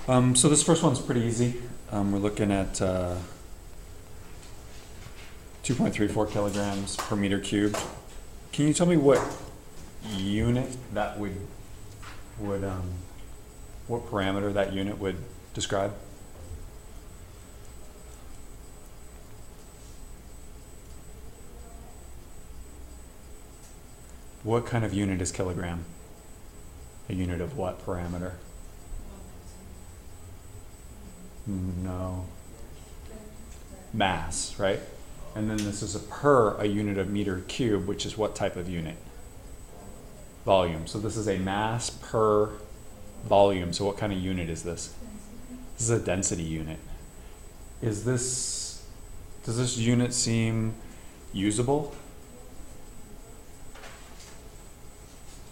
So this first one's pretty easy. We're looking at 2.34 kilograms per meter cubed. Can you tell me what unit that would what parameter that unit would describe? What kind of unit is kilogram? A unit of what parameter? No. Mass, right? And then this is a unit of meter cube, which is what type of unit? Volume. So this is a mass per volume. So what kind of unit is this? This is a density unit. Does this unit seem usable?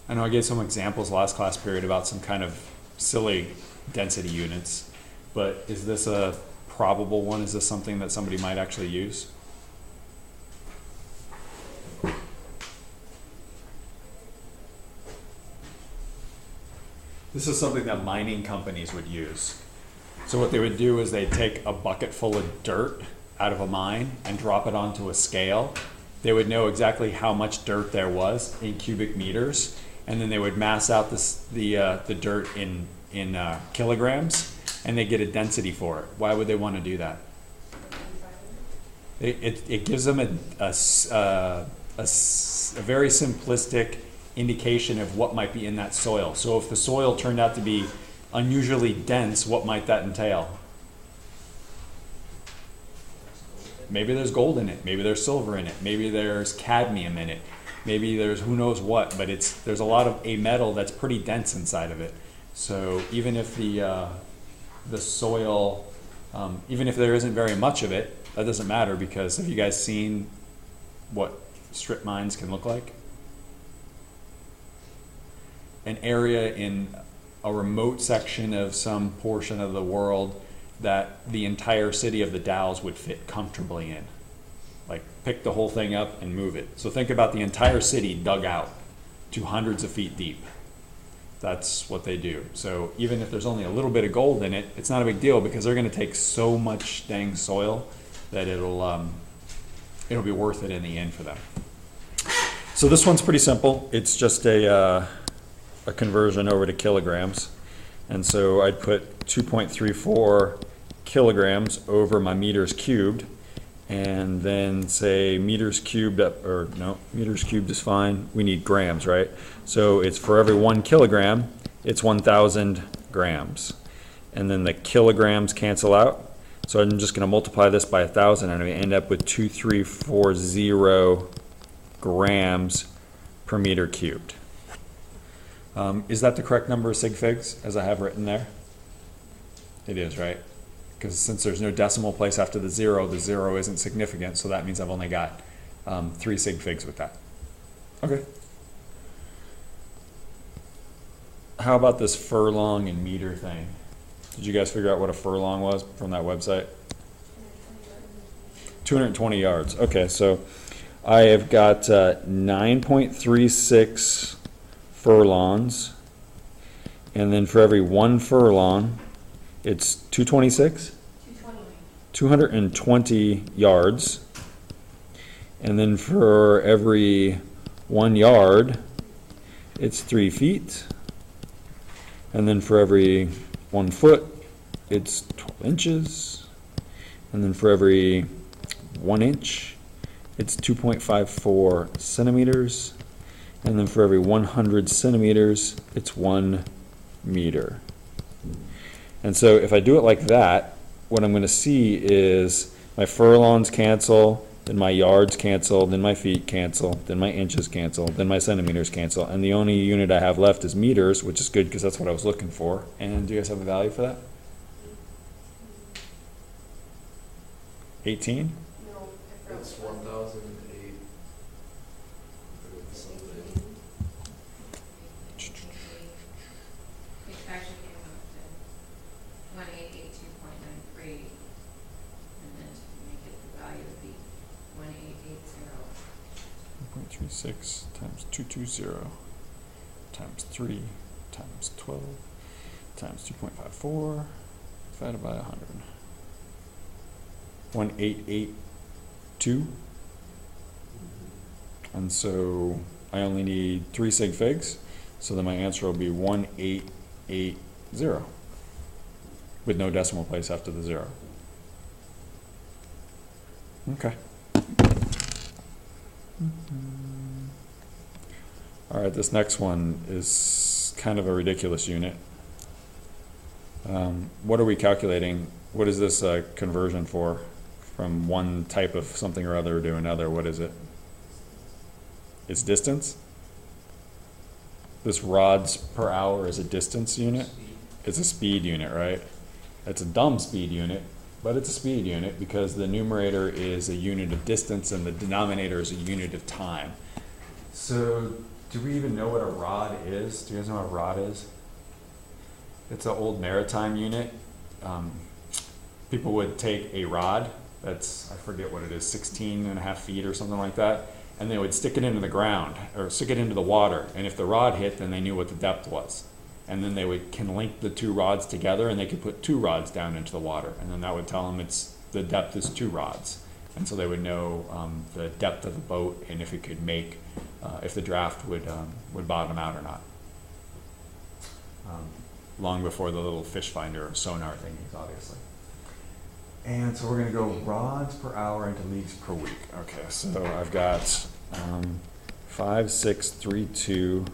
I know I gave some examples last class period about some kind of silly density units, but is this a probable one? Is this something that somebody might actually use? This is something that mining companies would use. So what they would do is they'd take a bucket full of dirt out of a mine and drop it onto a scale. They would know exactly how much dirt there was in cubic meters, and then they would mass out the dirt in kilograms, and they get a density for it. Why would they want to do that? It gives them a very simplistic indication of what might be in that soil. So if the soil turned out to be unusually dense, what might that entail? Maybe there's gold in it, maybe there's silver in it, maybe there's cadmium in it, maybe there's who knows what, but there's a lot of a metal that's pretty dense inside of it. So even if the soil, even if there isn't very much of it, that doesn't matter, because have you guys seen what strip mines can look like? An area in a remote section of some portion of the world that the entire city of the Dalles would fit comfortably in. Like, pick the whole thing up and move it. So think about the entire city dug out to hundreds of feet deep. That's what they do. So even if there's only a little bit of gold in it, it's not a big deal, because they're going to take so much dang soil that it'll be worth it in the end for them. So this one's pretty simple. It's just a conversion over to kilograms. And so I'd put 2.34 kilograms over my meters cubed, and then say meters cubed meters cubed is fine. We need grams, right? So it's for every 1 kilogram, it's 1,000 grams. And then the kilograms cancel out. So I'm just going to multiply this by 1,000, and I end up with 2,340 grams per meter cubed. Is that the correct number of sig figs as I have written there? It is, right? Because since there's no decimal place after the zero isn't significant, so that means I've only got 3 sig figs with that. Okay. How about this furlong and meter thing? Did you guys figure out what a furlong was from that website? 220 yards. Okay, so I have got 9.36 furlongs, and then for every 1 furlong, it's 226? 220 yards. And then for every 1 yard, it's 3 feet. And then for every 1 foot, it's 12 inches. And then for every 1 inch, it's 2.54 centimeters. And then for every 100 centimeters, it's 1 meter. And so if I do it like that, what I'm going to see is my furlongs cancel, then my yards cancel, then my feet cancel, then my inches cancel, then my centimeters cancel, and the only unit I have left is meters, which is good because that's what I was looking for. And do you guys have a value for that? 18? No, It's 1,008. it actually came up to 1882.93, and then to make it the value would be 1880. 1.36 times 220 times 3 times 12 times 2.54 divided by 100. 1882. And so I only need 3 sig figs, so then my answer will be 1880 with no decimal place after the 0. Okay. All right, this next one is kind of a ridiculous unit. What are we calculating? What is this conversion for? From one type of something or other to another, what is it? It's distance? This rods per hour is a distance unit? It's a speed unit, right? It's a dumb speed unit, but it's a speed unit because the numerator is a unit of distance and the denominator is a unit of time. So, do we even know what a rod is? Do you guys know what a rod is? It's an old maritime unit. People would take a rod that's, I forget what it is, 16.5 feet or something like that, and they would stick it into the ground or stick it into the water, and if the rod hit, then they knew what the depth was. And then they can link the 2 rods together, and they could put 2 rods down into the water, and then that would tell them the depth is 2 rods. And so they would know the depth of the boat and if it could make, if the draft would bottom out or not. Long before the little fish finder or sonar thingies, obviously. And so we're going to go rods per hour into leagues per week. Okay, so I've got 5, 6, 3, 2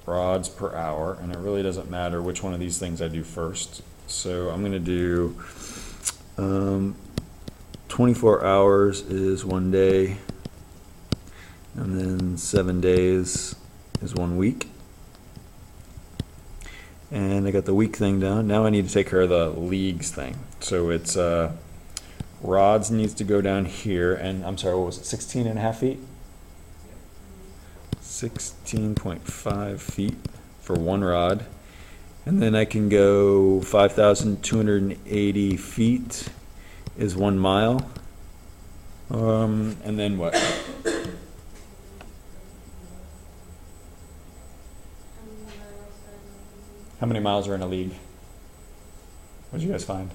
rods per hour, and it really doesn't matter which one of these things I do first. So I'm going to do 24 hours is 1 day, and then 7 days is 1 week. And I got the week thing down. Now I need to take care of the leagues thing. So it's rods needs to go down here, and I'm sorry, what was it, 16.5 feet? 16.5 feet for 1 rod. And then I can go 5,280 feet is 1 mile. And then what? How many miles are in a league? What did you guys find?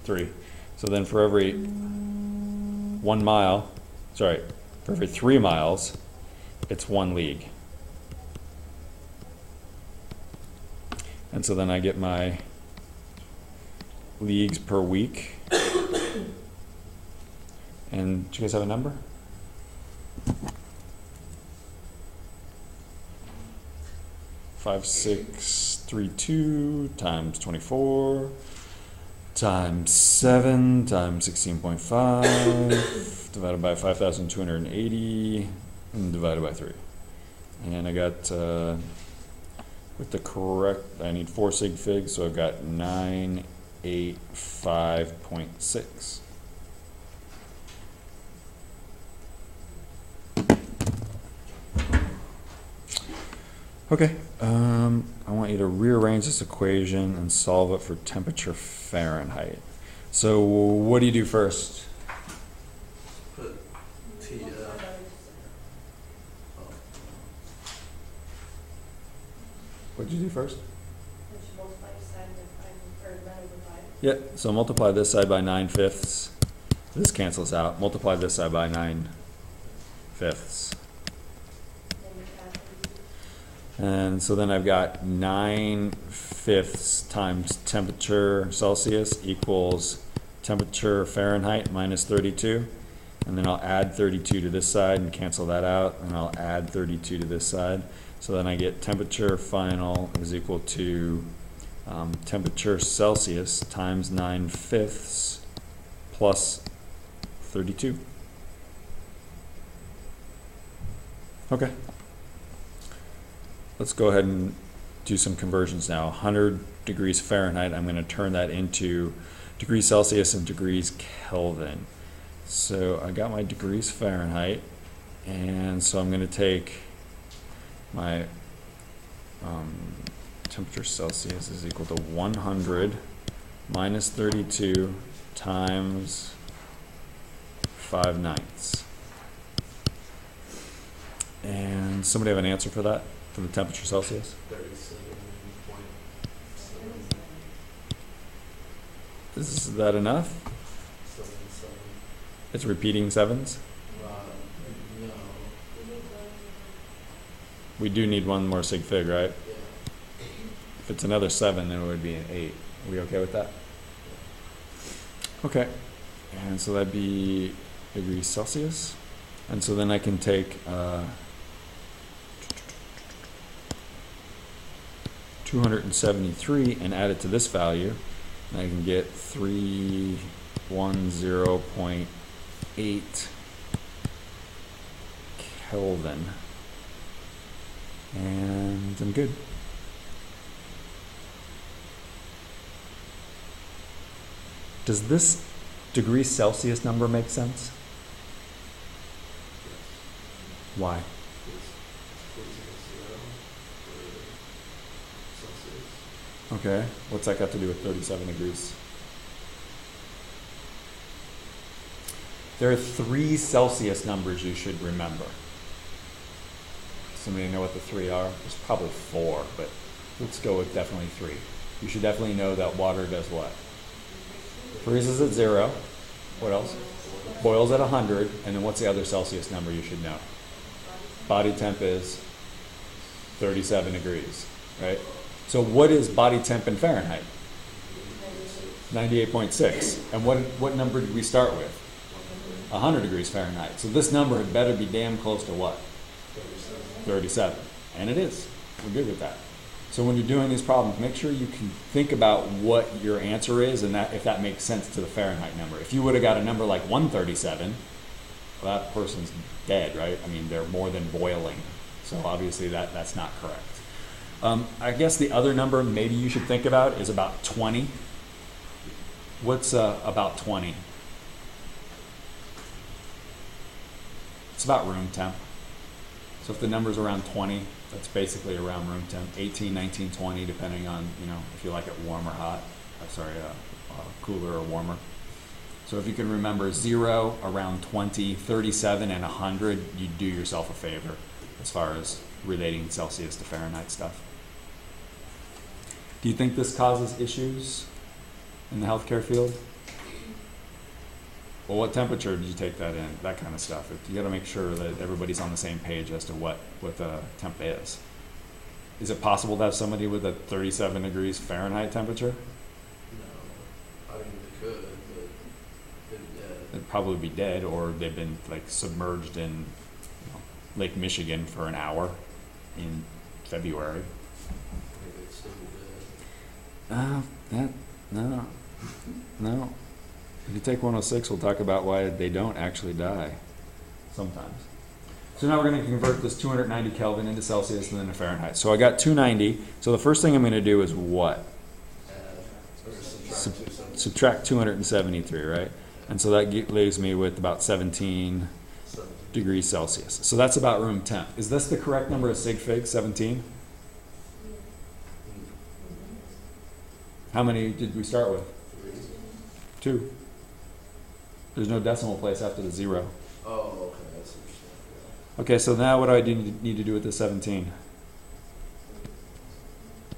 3. So then for every 1 mile, sorry, for every 3 miles, it's 1 league. And so then I get my leagues per week. And do you guys have a number? 5632 times 24 times 7 times 16.5 divided by 5,280 and divided by 3. And I got, with the correct, I need 4 sig figs, so I've got 985.6. Okay, I want you to rearrange this equation and solve it for temperature Fahrenheit. So what do you do first? Put T, What did you do first? Yeah. Yeah, so multiply this side by 9/5. This cancels out. Multiply this side by 9/5. And so then I've got 9/5 times temperature Celsius equals temperature Fahrenheit minus 32. And then I'll add 32 to this side and cancel that out. And I'll add 32 to this side. So then I get temperature final is equal to temperature Celsius times 9/5 plus 32. Okay. Let's go ahead and do some conversions now. 100 degrees Fahrenheit, I'm going to turn that into degrees Celsius and degrees Kelvin. So I got my degrees Fahrenheit, and so I'm going to take my temperature Celsius is equal to 100 minus 32 times 5/9. And somebody have an answer for that? For the temperature Celsius? 37.7. Is that enough? 7, 7. It's repeating sevens? No. We do need one more sig fig, right? Yeah. If it's another 7, then it would be an 8. Are we okay with that? Okay. And so that'd be degrees Celsius. And so then I can take 273 and add it to this value. And I can get 310.8 Kelvin. And I'm good. Does this degree Celsius number make sense? Why? It's 0 for Celsius. Okay, what's that got to do with 37 degrees? There are 3 Celsius numbers you should remember. Somebody know what the 3 are? There's probably 4, but let's go with definitely 3. You should definitely know that water does what? Freezes at 0. What else? Boils at 100. And then what's the other Celsius number you should know? Body temp is 37 degrees, right? So what is body temp in Fahrenheit? 98.6. And what number did we start with? 100 degrees Fahrenheit. So this number had better be damn close to what? 37. And it is. We're good with that. So when you're doing these problems, make sure you can think about what your answer is and that if that makes sense to the Fahrenheit number. If you would have got a number like 137, well, that person's dead, right? I mean, they're more than boiling. So obviously that's not correct. I guess the other number maybe you should think about is about 20. What's about 20? It's about room temp. So if the number's around 20, that's basically around room temp. 18, 19, 20, depending on, if you like it warm or hot. Cooler or warmer. So if you can remember 0, around 20, 37, and 100, you do yourself a favor as far as relating Celsius to Fahrenheit stuff. Do you think this causes issues in the healthcare field? Well, what temperature did you take that in? That kind of stuff. You got to make sure that everybody's on the same page as to what the temp is. Is it possible to have somebody with a 37 degrees Fahrenheit temperature? No. I mean, they could, but They'd probably be dead, or they've been like submerged in Lake Michigan for an hour in February. I think they'd still be dead. No. If you take 106, we'll talk about why they don't actually die sometimes. So now we're going to convert this 290 Kelvin into Celsius and then to Fahrenheit. So I got 290. So the first thing I'm going to do is what? Subtract 273, right? And so that leaves me with about 17 degrees Celsius. So that's about room temp. Is this the correct number of sig fig, 17? How many did we start with? 2. There's no decimal place after the 0. Oh, okay, that's interesting. Okay, so now what do I need to do with the 17?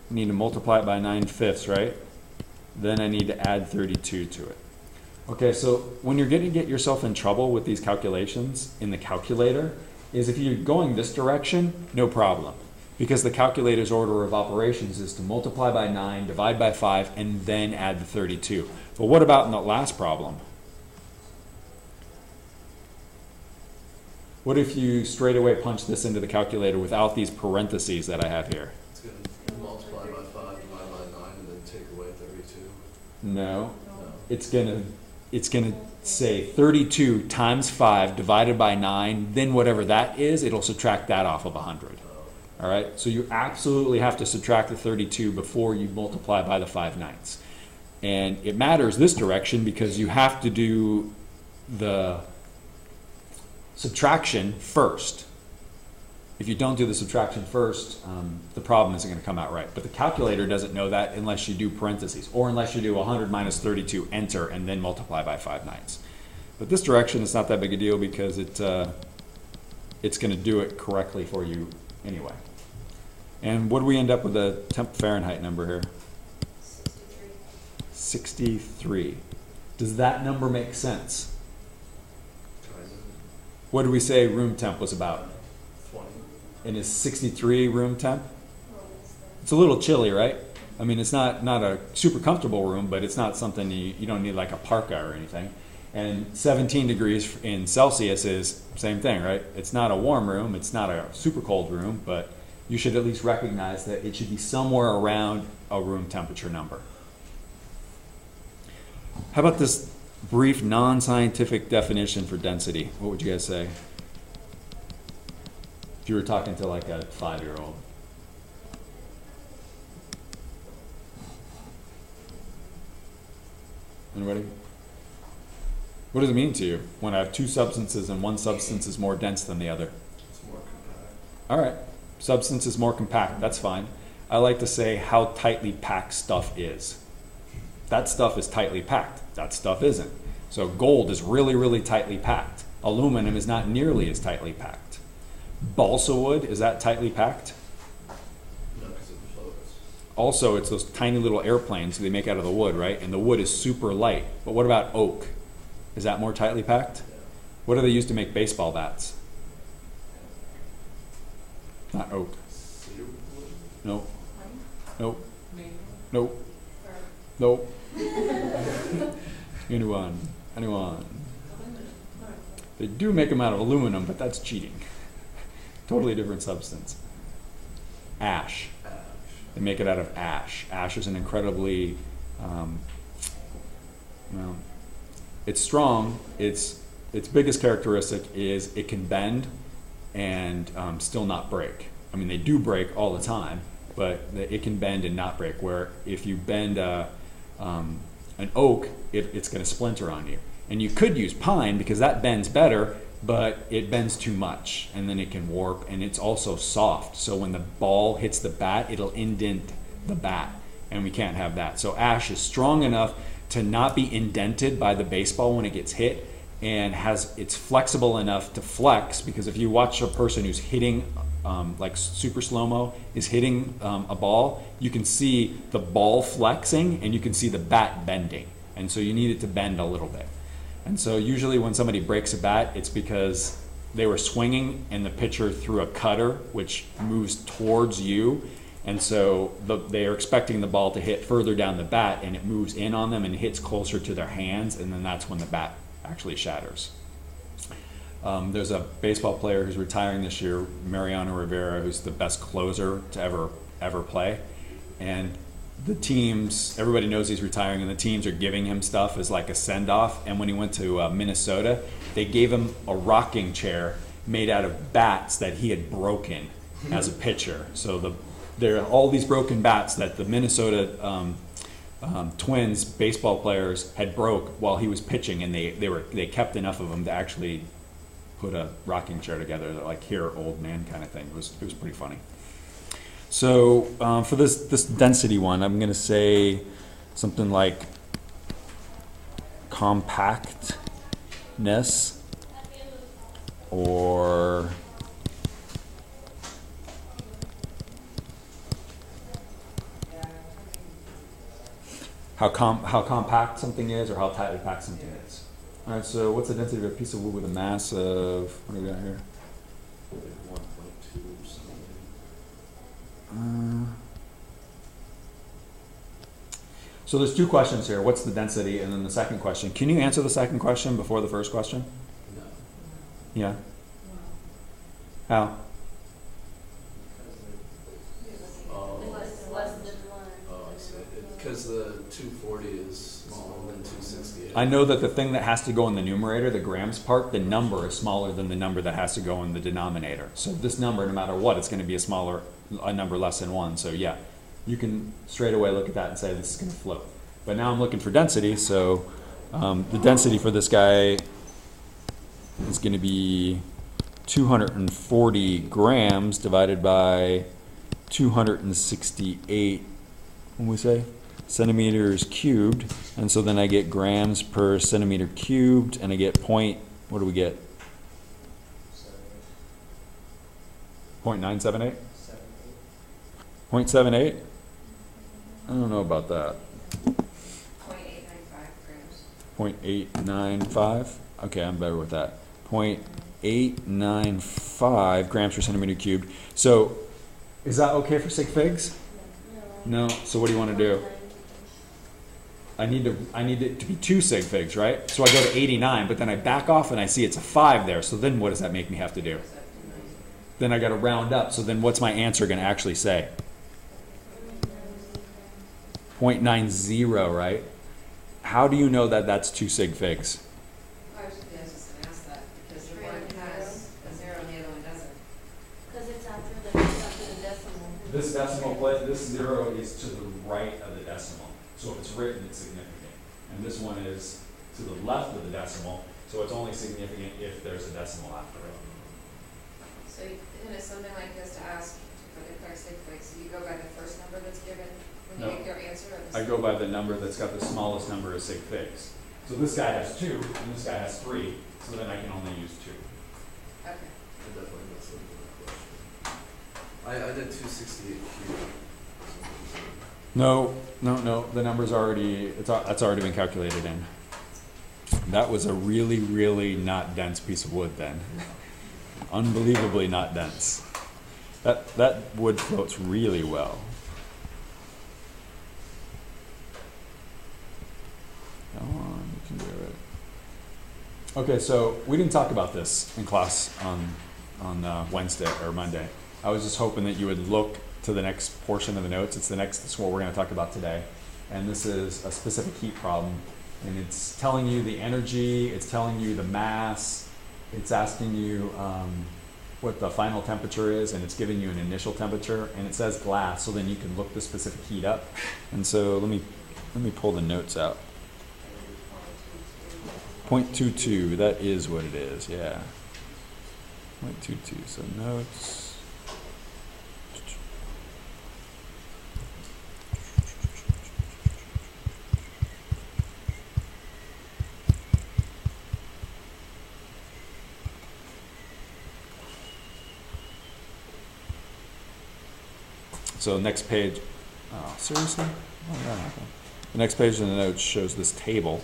I need to multiply it by 9/5, right? Then I need to add 32 to it. Okay, so when you're going to get yourself in trouble with these calculations in the calculator is if you're going this direction, no problem. Because the calculator's order of operations is to multiply by 9, divide by 5, and then add the 32. But what about in the last problem? What if you straight away punch this into the calculator without these parentheses that I have here? It's going to multiply by 5, divide by 9, and then take away 32. No. No. It's gonna say 32 times 5 divided by 9, then whatever that is, it'll subtract that off of 100. All right, so you absolutely have to subtract the 32 before you multiply by the 5/9. And it matters this direction because you have to do the subtraction first. If you don't do the subtraction first, the problem isn't going to come out right. But the calculator doesn't know that unless you do parentheses, or unless you do 100 minus 32, enter, and then multiply by 5/9. But this direction is not that big a deal because it's going to do it correctly for you anyway. And what do we end up with a temp Fahrenheit number here? 63. 63. Does that number make sense? Kind of. What did we say room temp was about? 20. And is 63 room temp? It's a little chilly, right? I mean, it's not a super comfortable room, but it's not something you don't need like a parka or anything. And 17 degrees in Celsius is same thing, right? It's not a warm room, it's not a super cold room, but you should at least recognize that it should be somewhere around a room temperature number. How about this brief non-scientific definition for density? What would you guys say? If you were talking to like a 5-year-old. Anybody? What does it mean to you when I have two substances and one substance is more dense than the other? It's more compact. All right, substance is more compact, that's fine. I like to say how tightly packed stuff is. That stuff is tightly packed, that stuff isn't. So gold is really, really tightly packed. Aluminum is not nearly as tightly packed. Balsa wood, is that tightly packed? No, because it floats. Also, it's those tiny little airplanes they make out of the wood, right? And the wood is super light. But what about oak? Is that more tightly packed? Yeah. What do they use to make baseball bats? Not oak. Cedar wood? Nope. Nope. Maybe. Nope. Nope. Anyone? Anyone? They do make them out of aluminum, but that's cheating. Totally different substance. Ash. Ash. They make it out of ash. Ash is an incredibly, well, it's strong. Its biggest characteristic is it can bend and still not break. I mean, they do break all the time, but it can bend and not break. Where if you bend an oak, it's going to splinter on you. And you could use pine because that bends better, but it bends too much, and then it can warp. And it's also soft, so when the ball hits the bat, it'll indent the bat, and we can't have that. So ash is strong enough to not be indented by the baseball when it gets hit, and it's flexible enough to flex, because if you watch a person who's hitting like super slow-mo is hitting a ball, you can see the ball flexing and you can see the bat bending, and so you need it to bend a little bit. And so usually when somebody breaks a bat, it's because they were swinging and the pitcher threw a cutter which moves towards you, and so they are expecting the ball to hit further down the bat, and it moves in on them and hits closer to their hands, and then that's when the bat actually shatters. There's a baseball player who's retiring this year, Mariano Rivera, who's the best closer to ever play. And the teams, everybody knows he's retiring, and the teams are giving him stuff as like a send-off. And when he went to Minnesota, they gave him a rocking chair made out of bats that he had broken as a pitcher. So there are all these broken bats that the Minnesota Twins baseball players had broke while he was pitching, and they kept enough of them to actually put a rocking chair together. They're like, here, old man, kind of thing. It was pretty funny. So for this density one, I'm going to say something like compactness, or how compact something is, or how tightly packed something is. All right, so what's the density of a piece of wood with a mass of, what do we got here? Like 1.2 or something. So there's two questions here. What's the density? And then the second question. Can you answer the second question before the first question? No. Yeah. How? It's less than one. Oh, I see. Because the 240 is smaller than 268. I know that the thing that has to go in the numerator, the grams part, the number is smaller than the number that has to go in the denominator. So this number, no matter what, it's going to be a number less than 1. So yeah, you can straight away look at that and say this is going to float. But now I'm looking for density, so the density for this guy is going to be 240 grams divided by 268, what do we say? Centimeters cubed. And so then I get grams per centimeter cubed, and I get what do we get? 0.978? 0.78? I don't know about that. 0.978. 0.895. Okay, I'm better with that. 0.895 grams per centimeter cubed. So, is that okay for sig figs? No. So what do you want to do? I need it to be 2 sig figs, right? So I go to 89, but then I back off and I see it's a 5 there. So then what does that make me have to do? Then I got to round up. So then what's my answer going to actually say? 0.90, right? How do you know that that's 2 sig figs? I was just gonna ask that, because the one has a 0 and the other one doesn't. Because it's after the decimal. This decimal place, this 0 is to the right of the decimal. So if it's written, it's significant. And this one is to the left of the decimal, so it's only significant if there's a decimal after it. So something like this to ask for the correct sig figs, so you go by the first number that's given when you No. give your answer? Or the I go by the number that's got the smallest number of sig figs. So this guy has 2, and this guy has 3, so then I can only use 2. Okay. I definitely messed up with that question. I did 268 cubed. No, the number's already, that's already been calculated in. That was a really, really not dense piece of wood then. Unbelievably not dense. That wood floats really well. Come on, you can do it. Okay, so we didn't talk about this in class on Wednesday or Monday. I was just hoping that you would look to the next portion of the notes. It's what we're going to talk about today. And this is a specific heat problem. And it's telling you the energy, it's telling you the mass, it's asking you what the final temperature is, and it's giving you an initial temperature, and it says glass, so then you can look the specific heat up. And so let me pull the notes out. 0.22, that is what it is, yeah. 0.22, so notes. So next page, oh, seriously? How did that happen? The next page in the notes shows this table.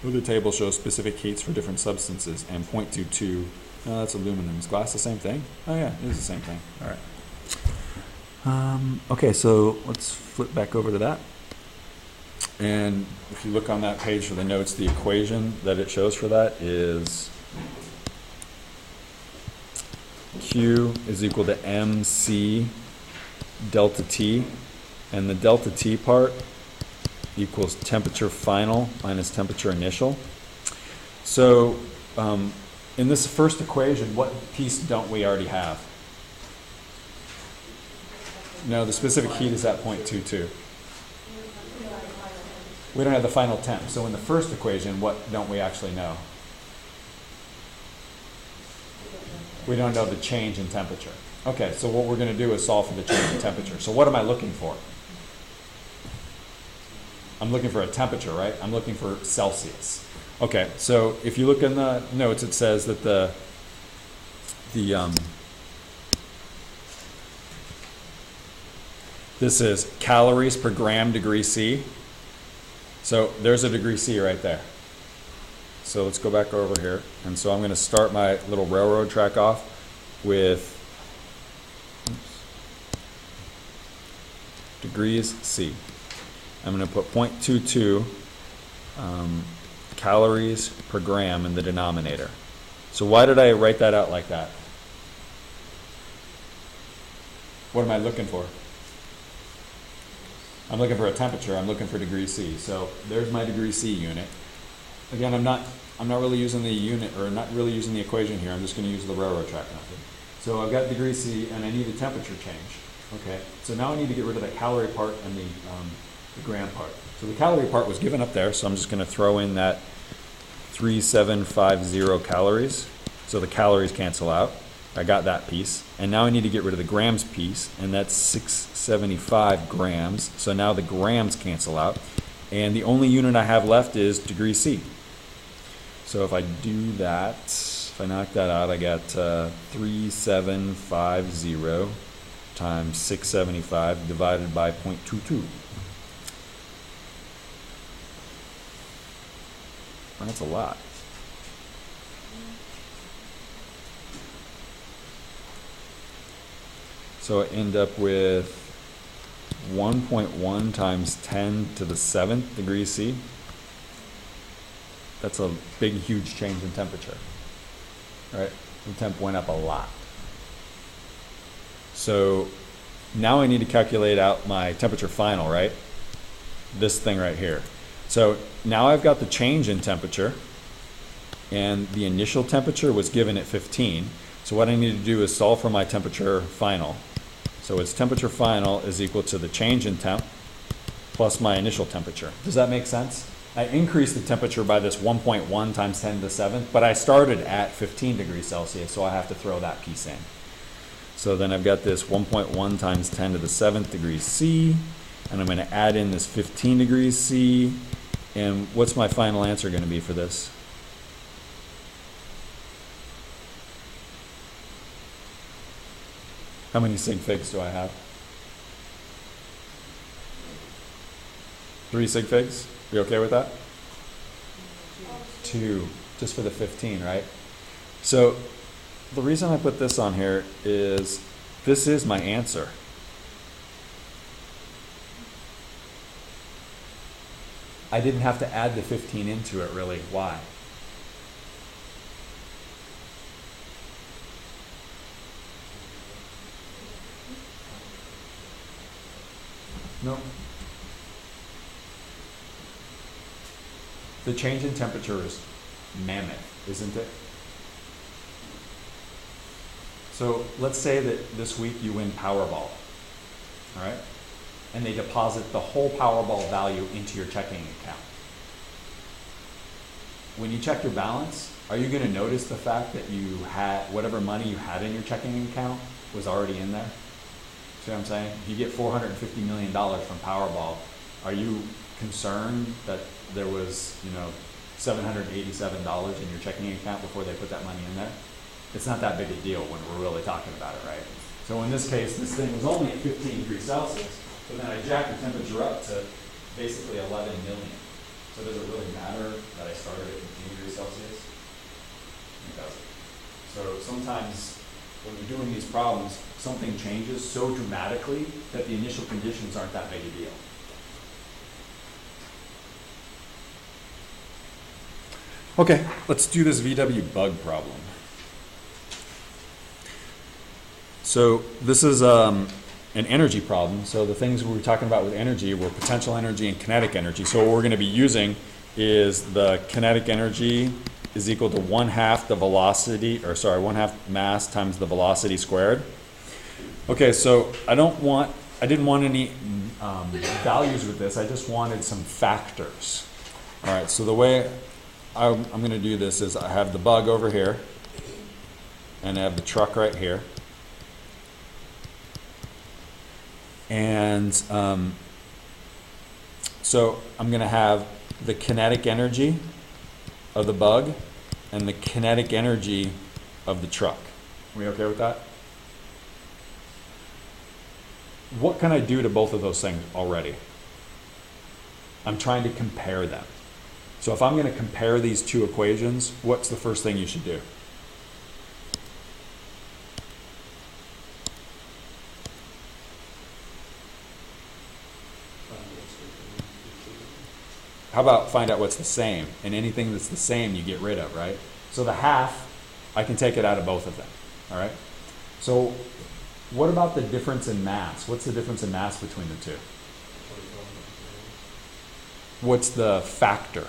The table shows specific heats for different substances, and 0.22, no, that's aluminum. Is glass the same thing? Oh yeah, it is the same thing. All right. Okay, so let's flip back over to that. And if you look on that page for the notes, the equation that it shows for that is Q is equal to MC delta T, and the delta T part equals temperature final minus temperature initial. So in this first equation, what piece don't we already have? No, the specific heat is at 0.22. We don't have the final temp. So in the first equation, what don't we actually know? We don't know the change in temperature. Okay, so what we're going to do is solve for the change in temperature. So what am I looking for? I'm looking for a temperature, right? I'm looking for Celsius. Okay, so if you look in the notes, it says that this is calories per gram degree C. So there's a degree C right there. So let's go back over here. And so I'm going to start my little railroad track off with degrees C. I'm going to put 0.22 calories per gram in the denominator. So why did I write that out like that? What am I looking for? I'm looking for a temperature. I'm looking for degree C. So there's my degree C unit. Again, I'm not really using the unit, or not really using the equation here. I'm just going to use the railroad track method. So I've got degree C, and I need a temperature change. Okay. So now I need to get rid of the calorie part and the gram part. So the calorie part was given up there, so I'm just going to throw in that 3750 calories. So the calories cancel out. I got that piece. And now I need to get rid of the grams piece, and that's 675 grams. So now the grams cancel out. And the only unit I have left is degree C. So if I do that, if I knock that out, I got 3750 times 675 divided by 0.22. That's a lot. So I end up with 1.1 times 10 to the 7th degrees C. That's a big, huge change in temperature, right? The temp went up a lot. So now I need to calculate out my temperature final, right? This thing right here. So now I've got the change in temperature, and the initial temperature was given at 15. So what I need to do is solve for my temperature final. So its temperature final is equal to the change in temp plus my initial temperature. Does that make sense? I increased the temperature by this 1.1 times 10 to the 7th, but I started at 15 degrees Celsius, so I have to throw that piece in. So then I've got this 1.1 times 10 to the 7th degrees C, and I'm going to add in this 15 degrees C, and what's my final answer going to be for this? How many sig figs do I have? 3 sig figs? You okay with that? 2, just for the 15, right? So the reason I put this on here is this is my answer. I didn't have to add the 15 into it, really. Why? No. The change in temperature is mammoth, isn't it? So let's say that this week you win Powerball, all right? And they deposit the whole Powerball value into your checking account. When you check your balance, are you going to notice the fact that you had whatever money you had in your checking account was already in there? See what I'm saying? If you get $450 million from Powerball, are you concerned that there was, $787 in your checking account before they put that money in there? It's not that big a deal when we're really talking about it, right? So in this case, this thing was only at 15 degrees Celsius, but then I jacked the temperature up to basically 11 million. So does it really matter that I started at 15 degrees Celsius? It doesn't. So sometimes when you're doing these problems, something changes so dramatically that the initial conditions aren't that big a deal. Okay, let's do this VW bug problem. So this is an energy problem. So the things we were talking about with energy were potential energy and kinetic energy. So what we're going to be using is the kinetic energy is equal to 1/2 the velocity, 1/2 mass times the velocity squared. Okay, so I didn't want any values with this. I just wanted some factors. All right, so the way I'm going to do this is I have the bug over here, and I have the truck right here. And so I'm going to have the kinetic energy of the bug and the kinetic energy of the truck. Are we okay with that? What can I do to both of those things already? I'm trying to compare them. So if I'm going to compare these two equations, what's the first thing you should do? How about find out what's the same? And anything that's the same you get rid of, right? So the half, I can take it out of both of them, all right? So what about the difference in mass? What's the difference in mass between the two? What's the factor?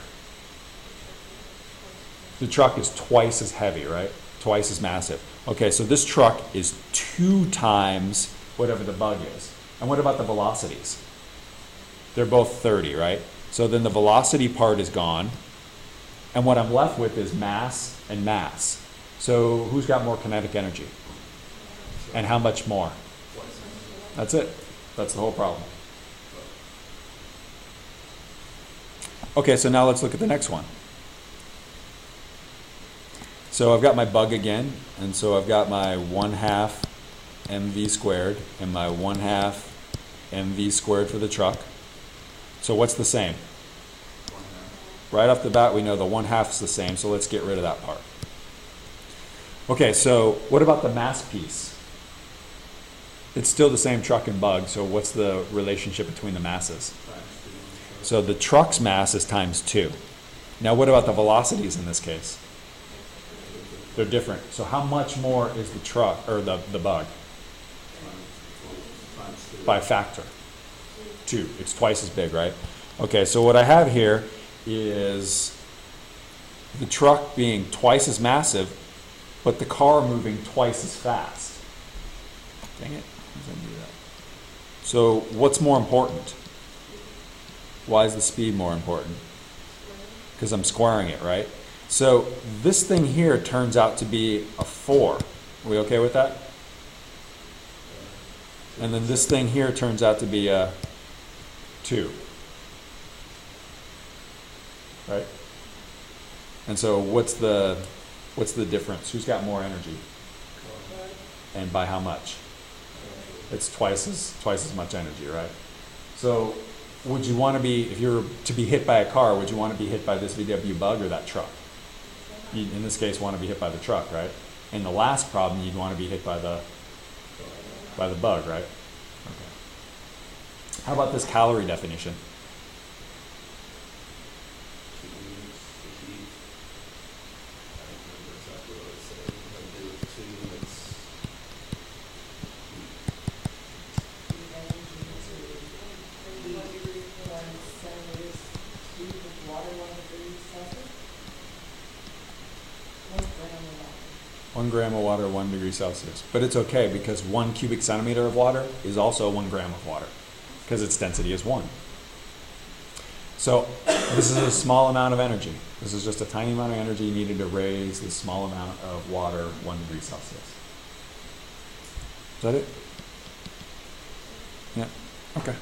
The truck is twice as heavy, right? Twice as massive. Okay, so this truck is 2 times whatever the bug is. And what about the velocities? They're both 30, right? So then the velocity part is gone. And what I'm left with is mass and mass. So who's got more kinetic energy? And how much more? That's it. That's the whole problem. Okay, so now let's look at the next one. So I've got my bug again, and so I've got my 1/2 mv squared and my 1/2 mv squared for the truck. So what's the same? Right off the bat, we know the 1/2 is the same, so let's get rid of that part. Okay, so what about the mass piece? It's still the same truck and bug, so what's the relationship between the masses? So the truck's mass is times 2. Now what about the velocities in this case? They're different. So how much more is the truck, or the bug? By a factor. 2. It's twice as big, right? Okay, so what I have here is the truck being twice as massive, but the car moving twice as fast. Dang it. How does that do that? So what's more important? Why is the speed more important? Because I'm squaring it, right? So this thing here turns out to be a 4. Are we okay with that? And then this thing here turns out to be a 2. Right? And so what's the difference? Who's got more energy? And by how much? It's twice as much energy, right? So would you want to be, if you were to be hit by a car, would you want to be hit by this VW Bug or that truck? You, in this case, want to be hit by the truck, right? In the last problem, you'd want to be hit by the bug, right? Okay. How about this calorie definition? One gram of water, 1 degree Celsius. But it's okay because 1 cubic centimeter of water is also 1 gram of water because its density is 1. So this is a small amount of energy. This is just a tiny amount of energy needed to raise this small amount of water 1 degree Celsius. Is that it? Yeah, okay.